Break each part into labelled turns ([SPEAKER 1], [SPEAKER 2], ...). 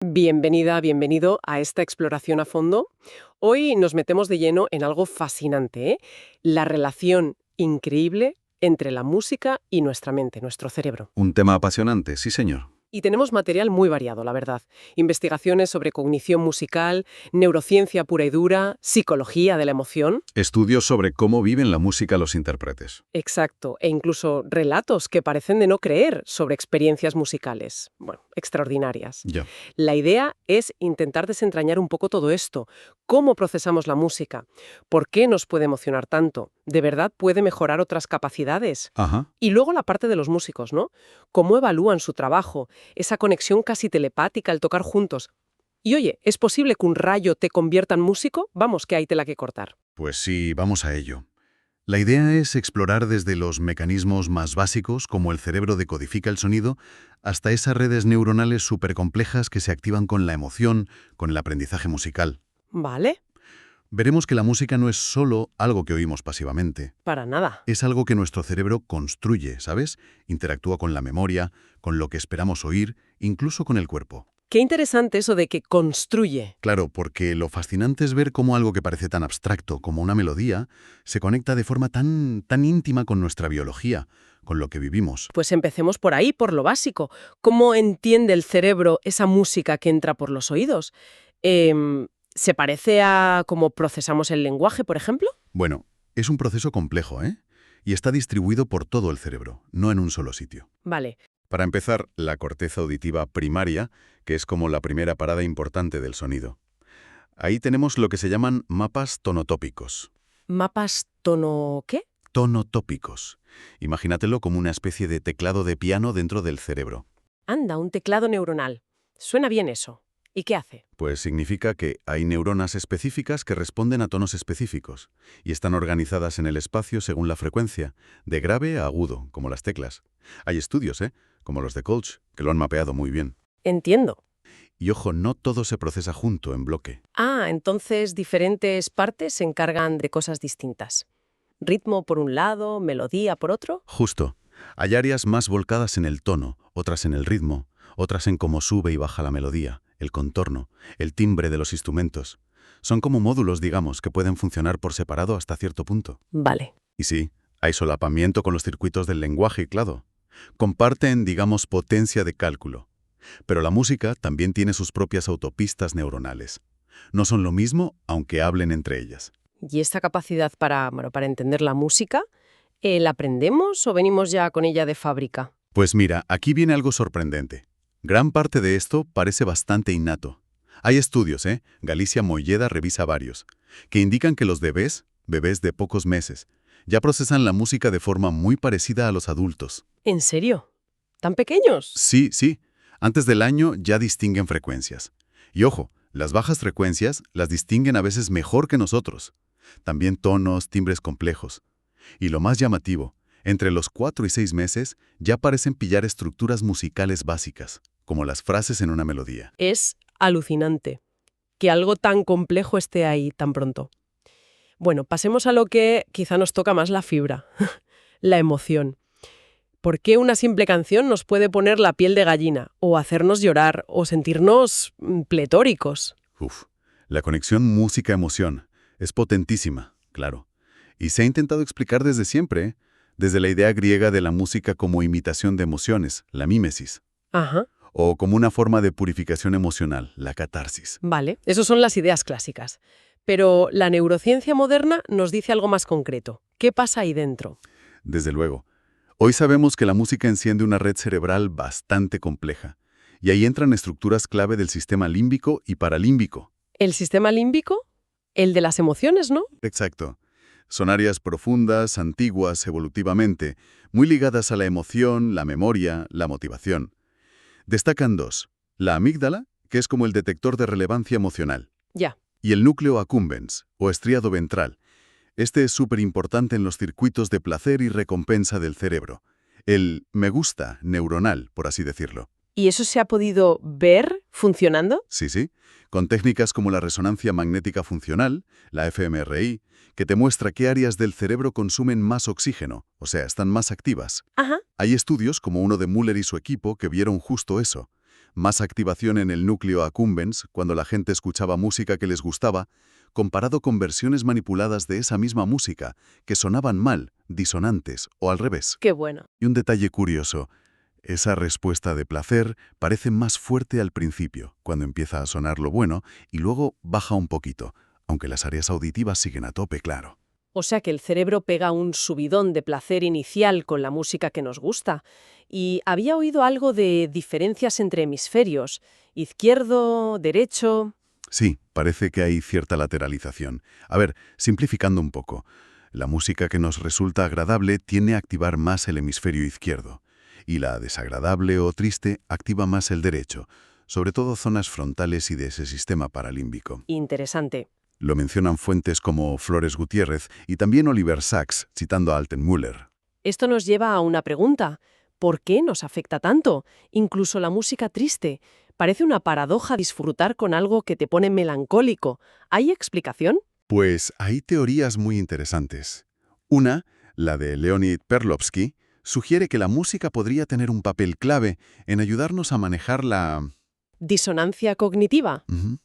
[SPEAKER 1] Bienvenida, bienvenido a esta exploración a fondo. Hoy nos metemos de lleno en algo fascinante, ¿eh? La relación increíble entre la música y nuestra mente, nuestro cerebro.
[SPEAKER 2] Un tema apasionante, sí señor.
[SPEAKER 1] Y tenemos material muy variado, la verdad. Investigaciones sobre cognición musical, neurociencia pura y dura, psicología de la emoción.
[SPEAKER 2] Estudios sobre cómo viven la música los intérpretes.
[SPEAKER 1] Exacto, e incluso relatos que parecen de no creer sobre experiencias musicales. Bueno, extraordinarias.
[SPEAKER 2] Ya.
[SPEAKER 1] La idea es intentar desentrañar un poco todo esto. ¿Cómo procesamos la música? ¿Por qué nos puede emocionar tanto? ¿De verdad puede mejorar otras capacidades?
[SPEAKER 2] Ajá.
[SPEAKER 1] Y luego la parte de los músicos, ¿no? ¿Cómo evalúan su trabajo? Esa conexión casi telepática al tocar juntos. Y oye, ¿es posible que un rayo te convierta en músico? Vamos, que hay tela que cortar.
[SPEAKER 2] Pues sí, vamos a ello. La idea es explorar desde los mecanismos más básicos, como el cerebro decodifica el sonido, hasta esas redes neuronales supercomplejas que se activan con la emoción, con el aprendizaje musical.
[SPEAKER 1] ¿Vale?
[SPEAKER 2] Veremos que la música no es solo algo que oímos pasivamente.
[SPEAKER 1] Para nada.
[SPEAKER 2] Es algo que nuestro cerebro construye, ¿sabes? Interactúa con la memoria, con lo que esperamos oír, incluso con el cuerpo.
[SPEAKER 1] Qué interesante eso de que construye.
[SPEAKER 2] Claro, porque lo fascinante es ver cómo algo que parece tan abstracto como una melodía se conecta de forma tan íntima con nuestra biología, con lo que vivimos.
[SPEAKER 1] Pues empecemos por ahí, por lo básico. ¿Cómo entiende el cerebro esa música que entra por los oídos? ¿Se parece a cómo procesamos el lenguaje, por ejemplo?
[SPEAKER 2] Bueno, es un proceso complejo, ¿eh? Y está distribuido por todo el cerebro, no en un solo sitio.
[SPEAKER 1] Vale.
[SPEAKER 2] Para empezar, la corteza auditiva primaria, que es como la primera parada importante del sonido. Ahí tenemos lo que se llaman mapas tonotópicos.
[SPEAKER 1] ¿Mapas tono qué?
[SPEAKER 2] Tonotópicos. Imagínatelo como una especie de teclado de piano dentro del cerebro.
[SPEAKER 1] Anda, un teclado neuronal. Suena bien eso. ¿Y qué hace?
[SPEAKER 2] Pues significa que hay neuronas específicas que responden a tonos específicos y están organizadas en el espacio según la frecuencia, de grave a agudo, como las teclas. Hay estudios, como los de Colch, que lo han mapeado muy bien.
[SPEAKER 1] Entiendo.
[SPEAKER 2] Y ojo, no todo se procesa junto, en bloque.
[SPEAKER 1] Ah, entonces diferentes partes se encargan de cosas distintas. Ritmo por un lado, melodía por otro.
[SPEAKER 2] Justo. Hay áreas más volcadas en el tono, otras en el ritmo, otras en cómo sube y baja la melodía, el contorno, el timbre de los instrumentos. Son como módulos, digamos, que pueden funcionar por separado hasta cierto punto.
[SPEAKER 1] Vale.
[SPEAKER 2] Y sí, hay solapamiento con los circuitos del lenguaje, claro. Comparten, digamos, potencia de cálculo. Pero la música también tiene sus propias autopistas neuronales. No son lo mismo, aunque hablen entre ellas.
[SPEAKER 1] ¿Y esta capacidad para entender la música, la aprendemos o venimos ya con ella de fábrica?
[SPEAKER 2] Pues mira, aquí viene algo sorprendente. Gran parte de esto parece bastante innato. Hay estudios, Galicia Molleda revisa varios, que indican que los bebés de pocos meses, ya procesan la música de forma muy parecida a los adultos.
[SPEAKER 1] ¿En serio? ¿Tan pequeños?
[SPEAKER 2] Sí, sí. Antes del año ya distinguen frecuencias. Y ojo, las bajas frecuencias las distinguen a veces mejor que nosotros. También tonos, timbres complejos. Y lo más llamativo, entre los 4 y 6 meses ya parecen pillar estructuras musicales básicas, como las frases en una melodía.
[SPEAKER 1] Es alucinante que algo tan complejo esté ahí tan pronto. Bueno, pasemos a lo que quizá nos toca más la fibra, la emoción. ¿Por qué una simple canción nos puede poner la piel de gallina, o hacernos llorar, o sentirnos pletóricos?
[SPEAKER 2] Uf, la conexión música-emoción es potentísima, claro. Y se ha intentado explicar desde siempre, desde la idea griega de la música como imitación de emociones, la mímesis.
[SPEAKER 1] Ajá.
[SPEAKER 2] O como una forma de purificación emocional, la catarsis.
[SPEAKER 1] Vale, esas son las ideas clásicas. Pero la neurociencia moderna nos dice algo más concreto. ¿Qué pasa ahí dentro?
[SPEAKER 2] Desde luego. Hoy sabemos que la música enciende una red cerebral bastante compleja, y ahí entran estructuras clave del sistema límbico y paralímbico.
[SPEAKER 1] ¿El sistema límbico? El de las emociones, ¿no?
[SPEAKER 2] Exacto. Son áreas profundas, antiguas, evolutivamente, muy ligadas a la emoción, la memoria, la motivación. Destacan dos: la amígdala, que es como el detector de relevancia emocional,
[SPEAKER 1] Ya.
[SPEAKER 2] y el núcleo accumbens, o estriado ventral. Este es súper importante en los circuitos de placer y recompensa del cerebro. El me gusta neuronal, por así decirlo.
[SPEAKER 1] ¿Y eso se ha podido ver funcionando?
[SPEAKER 2] Sí, sí. Con técnicas como la resonancia magnética funcional, la fMRI, que te muestra qué áreas del cerebro consumen más oxígeno, o sea, están más activas.
[SPEAKER 1] Ajá.
[SPEAKER 2] Hay estudios como uno de Müller y su equipo que vieron justo eso. más activación en el núcleo accumbens cuando la gente escuchaba música que les gustaba, comparado con versiones manipuladas de esa misma música, que sonaban mal, disonantes o al revés.
[SPEAKER 1] Qué bueno.
[SPEAKER 2] Y un detalle curioso, esa respuesta de placer parece más fuerte al principio, cuando empieza a sonar lo bueno, y luego baja un poquito, aunque las áreas auditivas siguen a tope, claro.
[SPEAKER 1] O sea que el cerebro pega un subidón de placer inicial con la música que nos gusta. Y había oído algo de diferencias entre hemisferios, izquierdo, derecho.
[SPEAKER 2] Sí, parece que hay cierta lateralización. A ver, simplificando un poco, la música que nos resulta agradable tiende a activar más el hemisferio izquierdo, y la desagradable o triste activa más el derecho, sobre todo zonas frontales y de ese sistema paralímbico.
[SPEAKER 1] Interesante.
[SPEAKER 2] Lo mencionan fuentes como Flores Gutiérrez y también Oliver Sacks, citando a Altenmüller.
[SPEAKER 1] Esto nos lleva a una pregunta. ¿Por qué nos afecta tanto? Incluso la música triste. Parece una paradoja disfrutar con algo que te pone melancólico. ¿Hay explicación?
[SPEAKER 2] Pues hay teorías muy interesantes. Una, la de Leonid Perlovsky, sugiere que la música podría tener un papel clave en ayudarnos a manejar la...
[SPEAKER 1] ¿Disonancia cognitiva?
[SPEAKER 2] Ujú.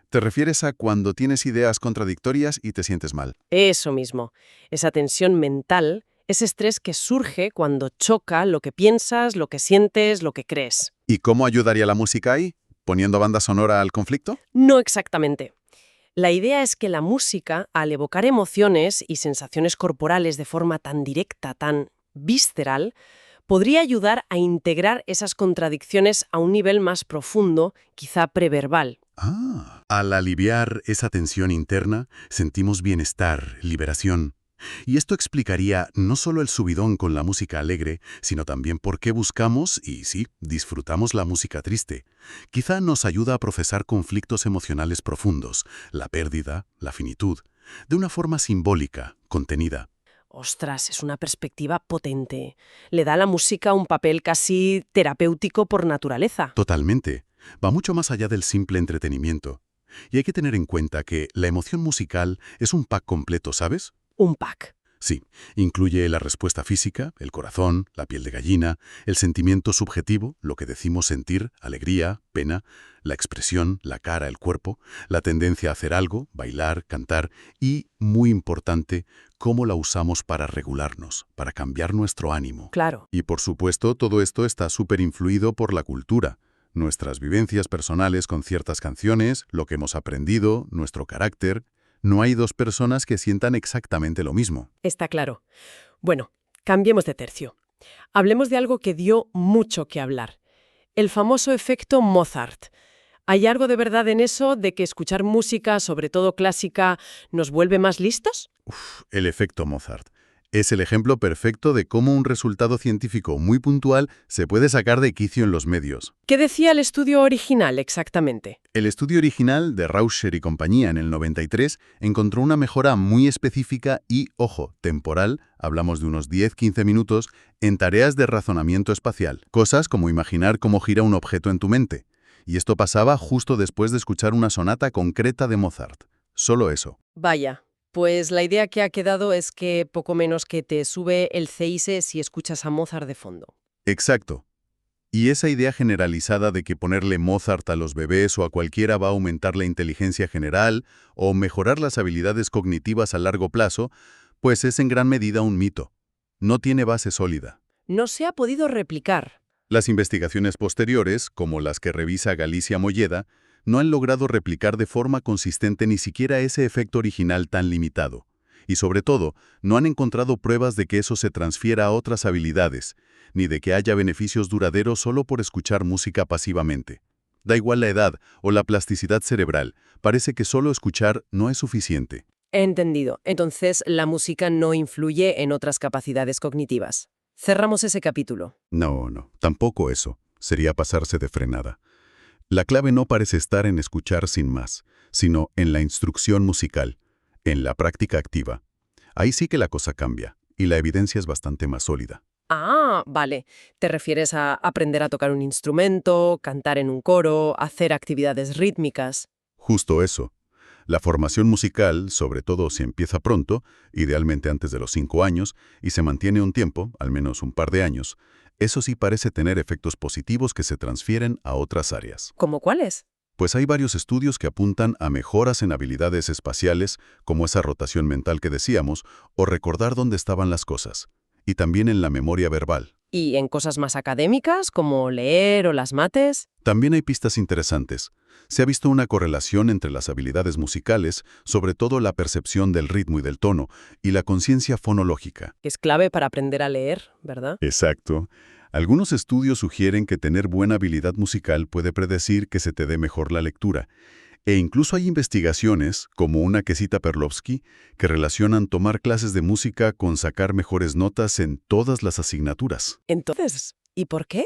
[SPEAKER 2] ¿Te refieres a cuando tienes ideas contradictorias y te sientes mal?
[SPEAKER 1] Eso mismo. Esa tensión mental, ese estrés que surge cuando choca lo que piensas, lo que sientes, lo que crees.
[SPEAKER 2] ¿Y cómo ayudaría la música ahí? ¿Poniendo banda sonora al conflicto?
[SPEAKER 1] No exactamente. La idea es que la música, al evocar emociones y sensaciones corporales de forma tan directa, tan visceral, podría ayudar a integrar esas contradicciones a un nivel más profundo, quizá preverbal.
[SPEAKER 2] Al aliviar esa tensión interna, sentimos bienestar, liberación. Y esto explicaría no solo el subidón con la música alegre, sino también por qué buscamos, y sí, disfrutamos la música triste. Quizá nos ayuda a procesar conflictos emocionales profundos, la pérdida, la finitud, de una forma simbólica, contenida.
[SPEAKER 1] Ostras, es una perspectiva potente. Le da a la música un papel casi terapéutico por naturaleza.
[SPEAKER 2] Totalmente. Va mucho más allá del simple entretenimiento. Y hay que tener en cuenta que la emoción musical es un pack completo, ¿sabes?
[SPEAKER 1] Un pack.
[SPEAKER 2] Sí, incluye la respuesta física, el corazón, la piel de gallina, el sentimiento subjetivo, lo que decimos sentir, alegría, pena, la expresión, la cara, el cuerpo, la tendencia a hacer algo, bailar, cantar y, muy importante, cómo la usamos para regularnos, para cambiar nuestro ánimo.
[SPEAKER 1] Claro.
[SPEAKER 2] Y por supuesto, todo esto está súper influido por la cultura. Nuestras vivencias personales con ciertas canciones, lo que hemos aprendido, nuestro carácter. No hay dos personas que sientan exactamente lo mismo.
[SPEAKER 1] Está claro. Bueno, cambiemos de tercio. Hablemos de algo que dio mucho que hablar. El famoso efecto Mozart. ¿Hay algo de verdad en eso de que escuchar música, sobre todo clásica, nos vuelve más listos?
[SPEAKER 2] El efecto Mozart. Es el ejemplo perfecto de cómo un resultado científico muy puntual se puede sacar de quicio en los medios.
[SPEAKER 1] ¿Qué decía el estudio original exactamente?
[SPEAKER 2] El estudio original de Rauscher y compañía en el 93 encontró una mejora muy específica y, ojo, temporal, hablamos de unos 10-15 minutos, en tareas de razonamiento espacial. Cosas como imaginar cómo gira un objeto en tu mente. Y esto pasaba justo después de escuchar una sonata concreta de Mozart. Solo eso.
[SPEAKER 1] Vaya. Pues la idea que ha quedado es que poco menos que te sube el CISE si escuchas a Mozart de fondo.
[SPEAKER 2] Exacto. Y esa idea generalizada de que ponerle Mozart a los bebés o a cualquiera va a aumentar la inteligencia general o mejorar las habilidades cognitivas a largo plazo, pues es en gran medida un mito. No tiene base sólida.
[SPEAKER 1] No se ha podido replicar.
[SPEAKER 2] Las investigaciones posteriores, como las que revisa Galicia Molleda, no han logrado replicar de forma consistente ni siquiera ese efecto original tan limitado. Y sobre todo, no han encontrado pruebas de que eso se transfiera a otras habilidades, ni de que haya beneficios duraderos solo por escuchar música pasivamente. Da igual la edad o la plasticidad cerebral, parece que solo escuchar no es suficiente.
[SPEAKER 1] Entendido. Entonces, la música no influye en otras capacidades cognitivas. Cerramos ese capítulo.
[SPEAKER 2] No, tampoco eso. Sería pasarse de frenada. La clave no parece estar en escuchar sin más, sino en la instrucción musical, en la práctica activa. Ahí sí que la cosa cambia, y la evidencia es bastante más sólida.
[SPEAKER 1] Ah, vale. ¿Te refieres a aprender a tocar un instrumento, cantar en un coro, hacer actividades rítmicas?
[SPEAKER 2] Justo eso. La formación musical, sobre todo si empieza pronto, idealmente antes de los 5 años, y se mantiene un tiempo, al menos un par de años, Eso sí parece tener efectos positivos que se transfieren a otras áreas.
[SPEAKER 1] ¿Cómo cuáles?
[SPEAKER 2] Pues hay varios estudios que apuntan a mejoras en habilidades espaciales, como esa rotación mental que decíamos, o recordar dónde estaban las cosas, y también en la memoria verbal.
[SPEAKER 1] ¿Y en cosas más académicas, como leer o las mates?
[SPEAKER 2] También hay pistas interesantes. Se ha visto una correlación entre las habilidades musicales, sobre todo la percepción del ritmo y del tono, y la conciencia fonológica.
[SPEAKER 1] Que es clave para aprender a leer, ¿verdad?
[SPEAKER 2] Exacto. Algunos estudios sugieren que tener buena habilidad musical puede predecir que se te dé mejor la lectura. E incluso hay investigaciones, como una que cita Perlovsky, que relacionan tomar clases de música con sacar mejores notas en todas las asignaturas.
[SPEAKER 1] Entonces, ¿y por qué?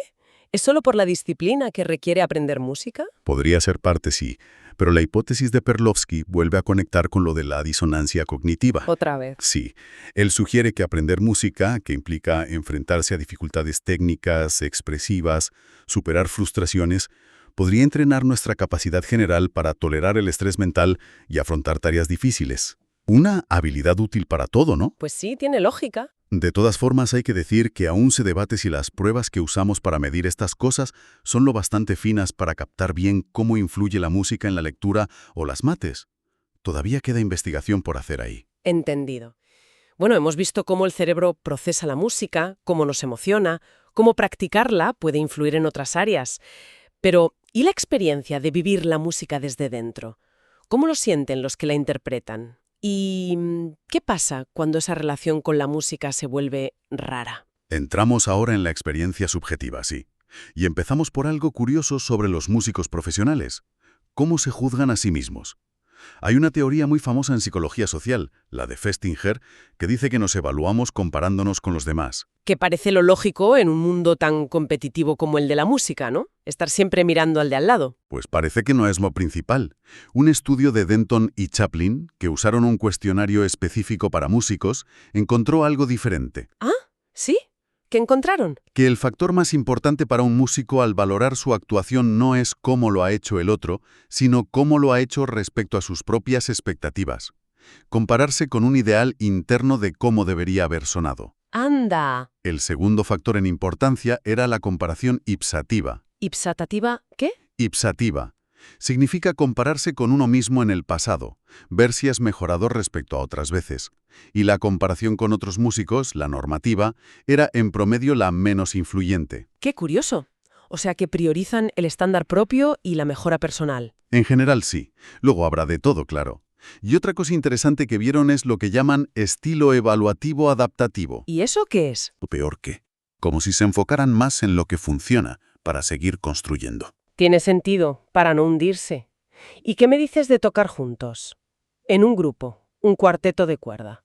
[SPEAKER 1] ¿Es solo por la disciplina que requiere aprender música?
[SPEAKER 2] Podría ser parte, sí, pero la hipótesis de Perlovsky vuelve a conectar con lo de la disonancia cognitiva.
[SPEAKER 1] Otra vez.
[SPEAKER 2] Sí, él sugiere que aprender música, que implica enfrentarse a dificultades técnicas, expresivas, superar frustraciones, podría entrenar nuestra capacidad general para tolerar el estrés mental y afrontar tareas difíciles. Una habilidad útil para todo, ¿no?
[SPEAKER 1] Pues sí, tiene lógica.
[SPEAKER 2] De todas formas, hay que decir que aún se debate si las pruebas que usamos para medir estas cosas son lo bastante finas para captar bien cómo influye la música en la lectura o las mates. Todavía queda investigación por hacer ahí.
[SPEAKER 1] Entendido. Bueno, hemos visto cómo el cerebro procesa la música, cómo nos emociona, cómo practicarla puede influir en otras áreas. Pero, ¿y la experiencia de vivir la música desde dentro? ¿Cómo lo sienten los que la interpretan? ¿Y qué pasa cuando esa relación con la música se vuelve rara?
[SPEAKER 2] Entramos ahora en la experiencia subjetiva, sí. Y empezamos por algo curioso sobre los músicos profesionales. ¿Cómo se juzgan a sí mismos? Hay una teoría muy famosa en psicología social, la de Festinger, que dice que nos evaluamos comparándonos con los demás.
[SPEAKER 1] Que parece lo lógico en un mundo tan competitivo como el de la música, ¿no? Estar siempre mirando al de al lado.
[SPEAKER 2] Pues parece que no es lo principal. Un estudio de Denton y Chaplin, que usaron un cuestionario específico para músicos, encontró algo diferente.
[SPEAKER 1] ¿Ah? ¿Sí? ¿Qué encontraron?
[SPEAKER 2] Que el factor más importante para un músico al valorar su actuación no es cómo lo ha hecho el otro, sino cómo lo ha hecho respecto a sus propias expectativas. Compararse con un ideal interno de cómo debería haber sonado.
[SPEAKER 1] ¡Anda!
[SPEAKER 2] El segundo factor en importancia era la comparación ipsativa.
[SPEAKER 1] ¿Ipsatativa qué?
[SPEAKER 2] Ipsativa. Significa compararse con uno mismo en el pasado, ver si has mejorado respecto a otras veces. Y la comparación con otros músicos, la normativa, era en promedio la menos influyente.
[SPEAKER 1] ¡Qué curioso! O sea que priorizan el estándar propio y la mejora personal.
[SPEAKER 2] En general sí. Luego habrá de todo, claro. Y otra cosa interesante que vieron es lo que llaman estilo evaluativo adaptativo.
[SPEAKER 1] ¿Y eso qué es?
[SPEAKER 2] O peor que, como si se enfocaran más en lo que funciona para seguir construyendo.
[SPEAKER 1] Tiene sentido, para no hundirse. ¿Y qué me dices de tocar juntos? En un grupo, un cuarteto de cuerda.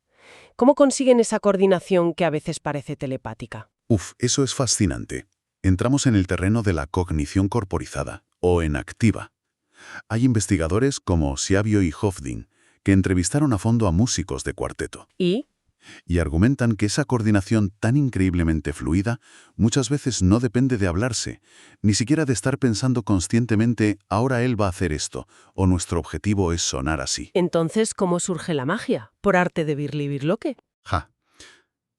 [SPEAKER 1] ¿Cómo consiguen esa coordinación que a veces parece telepática?
[SPEAKER 2] Eso es fascinante. Entramos en el terreno de la cognición corporizada, o enactiva. Hay investigadores como Siavio y Hofding que entrevistaron a fondo a músicos de cuarteto.
[SPEAKER 1] ¿Y?
[SPEAKER 2] Y argumentan que esa coordinación tan increíblemente fluida muchas veces no depende de hablarse, ni siquiera de estar pensando conscientemente ahora él va a hacer esto, o nuestro objetivo es sonar así.
[SPEAKER 1] Entonces, ¿cómo surge la magia? ¿Por arte de Birli-Birloque?
[SPEAKER 2] Ja,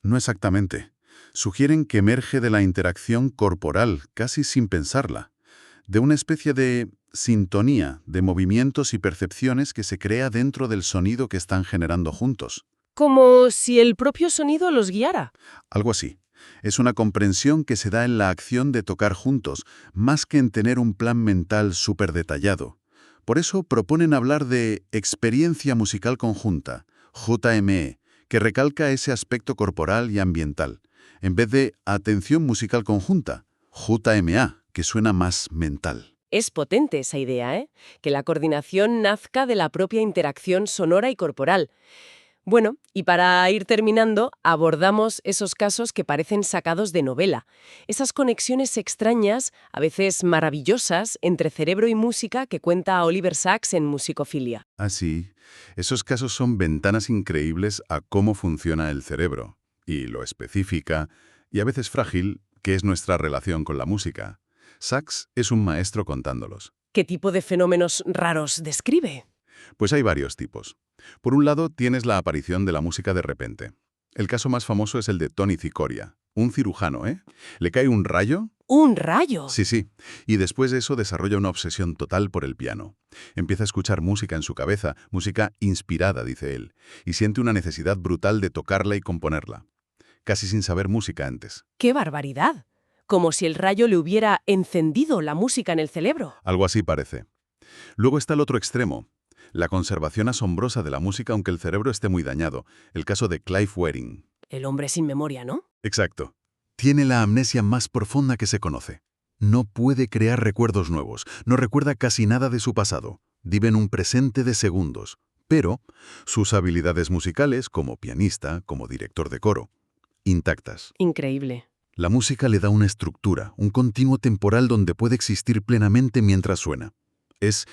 [SPEAKER 2] no exactamente. Sugieren que emerge de la interacción corporal, casi sin pensarla, de una especie de sintonía de movimientos y percepciones que se crea dentro del sonido que están generando juntos.
[SPEAKER 1] Como si el propio sonido los guiara.
[SPEAKER 2] Algo así. Es una comprensión que se da en la acción de tocar juntos, más que en tener un plan mental súper detallado. Por eso proponen hablar de experiencia musical conjunta, JME, que recalca ese aspecto corporal y ambiental, en vez de atención musical conjunta, JMA, que suena más mental.
[SPEAKER 1] Es potente esa idea, ¿eh? Que la coordinación nazca de la propia interacción sonora y corporal. Bueno, y para ir terminando, abordamos esos casos que parecen sacados de novela. Esas conexiones extrañas, a veces maravillosas, entre cerebro y música que cuenta Oliver Sacks en Musicofilia.
[SPEAKER 2] Así, esos casos son ventanas increíbles a cómo funciona el cerebro, y lo específica, y a veces frágil, que es nuestra relación con la música. Sacks es un maestro contándolos.
[SPEAKER 1] ¿Qué tipo de fenómenos raros describe?
[SPEAKER 2] Pues hay varios tipos. Por un lado, tienes la aparición de la música de repente. El caso más famoso es el de Tony Cicoria, Un cirujano, ¿eh? Le cae un rayo.
[SPEAKER 1] ¡Un rayo!
[SPEAKER 2] Sí, sí. Y después de eso desarrolla una obsesión total por el piano. Empieza a escuchar música en su cabeza, música inspirada, dice él, y siente una necesidad brutal de tocarla y componerla, casi sin saber música antes.
[SPEAKER 1] ¡Qué barbaridad! Como si el rayo le hubiera encendido la música en el cerebro.
[SPEAKER 2] Algo así parece. Luego está el otro extremo, la conservación asombrosa de la música aunque el cerebro esté muy dañado, el caso de Clive Wedding.
[SPEAKER 1] El hombre sin memoria, ¿no?
[SPEAKER 2] Exacto. Tiene la amnesia más profunda que se conoce. No puede crear recuerdos nuevos, no recuerda casi nada de su pasado, vive en un presente de segundos. Pero sus habilidades musicales, como pianista, como director de coro, intactas.
[SPEAKER 1] Increíble.
[SPEAKER 2] La música le da una estructura, un continuo temporal donde puede existir plenamente mientras suena. Es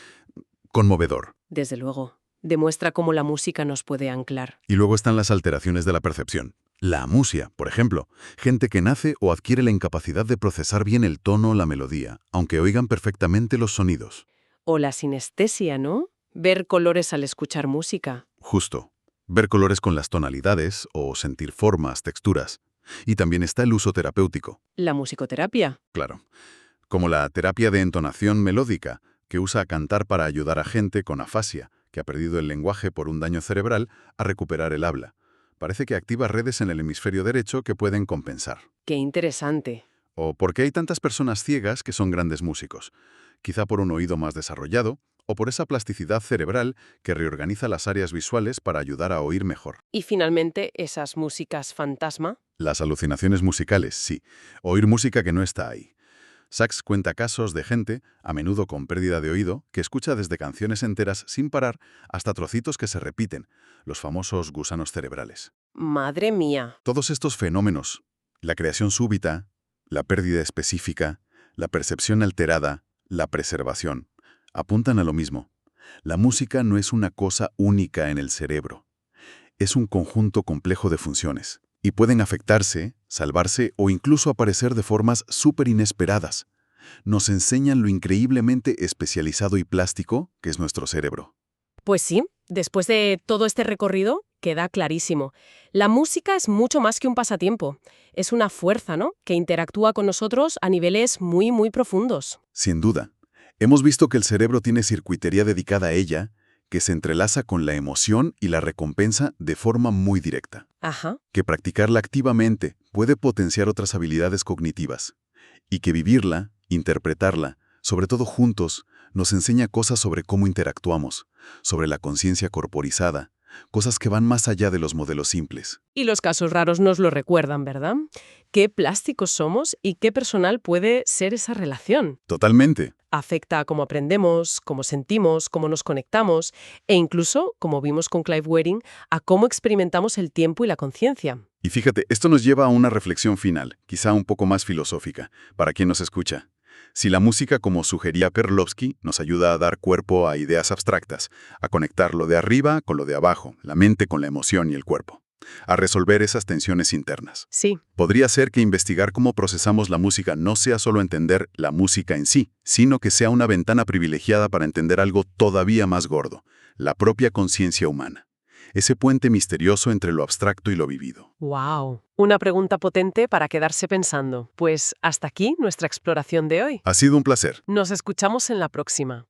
[SPEAKER 2] conmovedor.
[SPEAKER 1] Desde luego. Demuestra cómo la música nos puede anclar.
[SPEAKER 2] Y luego están las alteraciones de la percepción. La amusia, por ejemplo. Gente que nace o adquiere la incapacidad de procesar bien el tono o la melodía, aunque oigan perfectamente los sonidos.
[SPEAKER 1] O la sinestesia, ¿no? Ver colores al escuchar música.
[SPEAKER 2] Justo. Ver colores con las tonalidades o sentir formas, texturas. Y también está el uso terapéutico.
[SPEAKER 1] La musicoterapia.
[SPEAKER 2] Claro. Como la terapia de entonación melódica, que usa a cantar para ayudar a gente con afasia, que ha perdido el lenguaje por un daño cerebral, a recuperar el habla. Parece que activa redes en el hemisferio derecho que pueden compensar.
[SPEAKER 1] Qué interesante.
[SPEAKER 2] ¿O por qué hay tantas personas ciegas que son grandes músicos? Quizá por un oído más desarrollado, o por esa plasticidad cerebral que reorganiza las áreas visuales para ayudar a oír mejor.
[SPEAKER 1] Y finalmente, esas músicas fantasma.
[SPEAKER 2] Las alucinaciones musicales, sí. Oír música que no está ahí. Sachs cuenta casos de gente, a menudo con pérdida de oído, que escucha desde canciones enteras sin parar hasta trocitos que se repiten, los famosos gusanos cerebrales.
[SPEAKER 1] Madre mía.
[SPEAKER 2] Todos estos fenómenos, la creación súbita, la pérdida específica, la percepción alterada, la preservación, apuntan a lo mismo. La música no es una cosa única en el cerebro. Es un conjunto complejo de funciones. Y pueden afectarse, salvarse o incluso aparecer de formas súper inesperadas. Nos enseñan lo increíblemente especializado y plástico que es nuestro cerebro.
[SPEAKER 1] Pues sí, después de todo este recorrido, queda clarísimo. La música es mucho más que un pasatiempo. Es una fuerza, ¿no?, que interactúa con nosotros a niveles muy, muy profundos.
[SPEAKER 2] Sin duda. Hemos visto que el cerebro tiene circuitería dedicada a ella, que se entrelaza con la emoción y la recompensa de forma muy directa.
[SPEAKER 1] Ajá.
[SPEAKER 2] Que practicarla activamente puede potenciar otras habilidades cognitivas. Y que vivirla, interpretarla, sobre todo juntos, nos enseña cosas sobre cómo interactuamos, sobre la conciencia corporizada, cosas que van más allá de los modelos simples.
[SPEAKER 1] Y los casos raros nos lo recuerdan, ¿verdad? Qué plásticos somos y qué personal puede ser esa relación.
[SPEAKER 2] Totalmente.
[SPEAKER 1] Afecta a cómo aprendemos, cómo sentimos, cómo nos conectamos e incluso, como vimos con Clive Wedding, a cómo experimentamos el tiempo y la conciencia.
[SPEAKER 2] Y fíjate, esto nos lleva a una reflexión final, quizá un poco más filosófica, para quien nos escucha. Si la música, como sugería Perlovsky, nos ayuda a dar cuerpo a ideas abstractas, a conectar lo de arriba con lo de abajo, la mente con la emoción y el cuerpo, a resolver esas tensiones internas.
[SPEAKER 1] Sí.
[SPEAKER 2] Podría ser que investigar cómo procesamos la música no sea solo entender la música en sí, sino que sea una ventana privilegiada para entender algo todavía más gordo, la propia conciencia humana. Ese puente misterioso entre lo abstracto y lo vivido.
[SPEAKER 1] ¡Wow! Una pregunta potente para quedarse pensando. Pues hasta aquí nuestra exploración de hoy.
[SPEAKER 2] Ha sido un placer.
[SPEAKER 1] Nos escuchamos en la próxima.